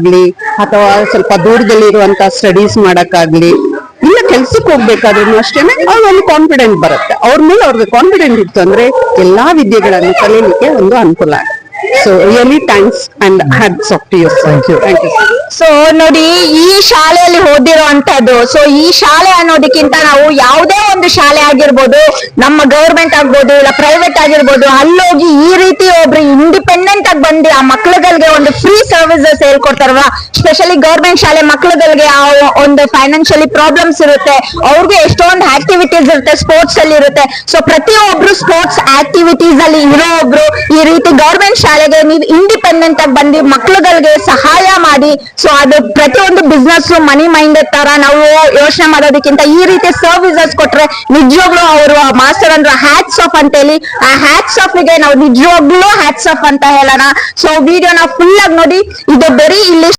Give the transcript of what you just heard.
ಆಗ್ಲಿ ಅಥವಾ ಸ್ವಲ್ಪ ದೂರದಲ್ಲಿರುವಂತ ಸ್ಟಡೀಸ್ ಮಾಡಕ್ಕಾಗ್ಲಿ ಇಲ್ಲ ಕೆಲ್ಸಕ್ಕೆ ಹೋಗ್ಬೇಕಾದ್ರೂ ಅಷ್ಟೇನೆ ಅವ್ರಿಗೆ ಕಾನ್ಫಿಡೆಂಟ್ ಬರುತ್ತೆ. ಅವ್ರ ಮೇಲೆ ಅವ್ರಿಗೆ ಕಾನ್ಫಿಡೆಂಟ್ ಇತ್ತು ಅಂದ್ರೆ ಎಲ್ಲಾ ವಿದ್ಯೆಗಳನ್ನು ಕಲೀಲಿಕ್ಕೆ ಒಂದು ಅನುಕೂಲ ಆಗುತ್ತೆ. So really thanks and hats off to you. Thank you. So ನೋಡಿ, ಈ ಶಾಲೆಯಲ್ಲಿ ಓದಿರುವಂತದ್ದು, ಸೊ ಈ ಶಾಲೆ ಅನ್ನೋದಕ್ಕಿಂತ ನಾವು ಯಾವುದೇ ಒಂದು ಶಾಲೆ ಆಗಿರ್ಬೋದು, ನಮ್ಮ ಗವರ್ಮೆಂಟ್ ಆಗ್ಬೋದು ಇಲ್ಲ ಪ್ರೈವೇಟ್ ಆಗಿರ್ಬೋದು, ಅಲ್ಲೋಗಿ ಈ ರೀತಿ ಒಬ್ರು ಇಂಡಿಪೆಂಡೆಂಟ್ ಆಗಿ ಬಂದು ಆ ಮಕ್ಳುಗಳಿಗೆ ಒಂದು ಫ್ರೀ ಸರ್ವಿಸಸ್ ಹೇಳ್ಕೊಡ್ತಾರಲ್ವಾ. ಸ್ಪೆಷಲಿ ಗವರ್ಮೆಂಟ್ ಶಾಲೆ ಮಕ್ಳುಗಳಿಗೆ ಆ ಒಂದು ಫೈನಾನ್ಷಿಯಲಿ ಪ್ರಾಬ್ಲಮ್ಸ್ ಇರುತ್ತೆ, ಅವ್ರಿಗೆ ಎಷ್ಟೊಂದು ಆಕ್ಟಿವಿಟೀಸ್ ಇರುತ್ತೆ, ಸ್ಪೋರ್ಟ್ಸ್ ಅಲ್ಲಿ ಇರುತ್ತೆ. ಸೊ ಪ್ರತಿಯೊಬ್ರು ಸ್ಪೋರ್ಟ್ಸ್ ಆಕ್ಟಿವಿಟೀಸ್ ಅಲ್ಲಿ ಇರೋ ಒಬ್ರು ಈ ರೀತಿ ಗವರ್ಮೆಂಟ್ ಶಾಲೆಗೆ ನೀವು ಇಂಡಿಪೆಂಡೆಂಟ್ ಆಗಿ ಬಂದು ಮಕ್ಳುಗಳಿಗೆ ಸಹಾಯ ಮಾಡಿ, ಸೊ ಅದು ಪ್ರತಿಯೊಂದು ಬಿಸ್ನೆಸ್ ಮನಿ ಮೈಂಡ್ ತರ ನಾವು ಯೋಚನೆ ಮಾಡೋದಕ್ಕಿಂತ ಈ ರೀತಿ ಸರ್ವಿಸಸ್ ಕೊಟ್ರೆ ನಿಜವಾಗ್ಲೂ ಅವರು ಮಾಸ್ಟರ್ ಅಂದ್ರೆ ಹ್ಯಾಟ್ಸ್ ಆಫ್ ಅಂತ ಹೇಳಿ, ಆ ಹ್ಯಾಟ್ಸ್ ಆಫ್ ಗೆ ನಾವು ನಿಜವಾಗ್ಲೂ ಹ್ಯಾಟ್ಸ್ ಆಫ್ ಅಂತ ಹೇಳೋಣ. ಸೊ ವಿಡಿಯೋನ ಫುಲ್ ಆಗಿ ನೋಡಿ. ಇದು ಬರೀ ಇಲ್ಲಿ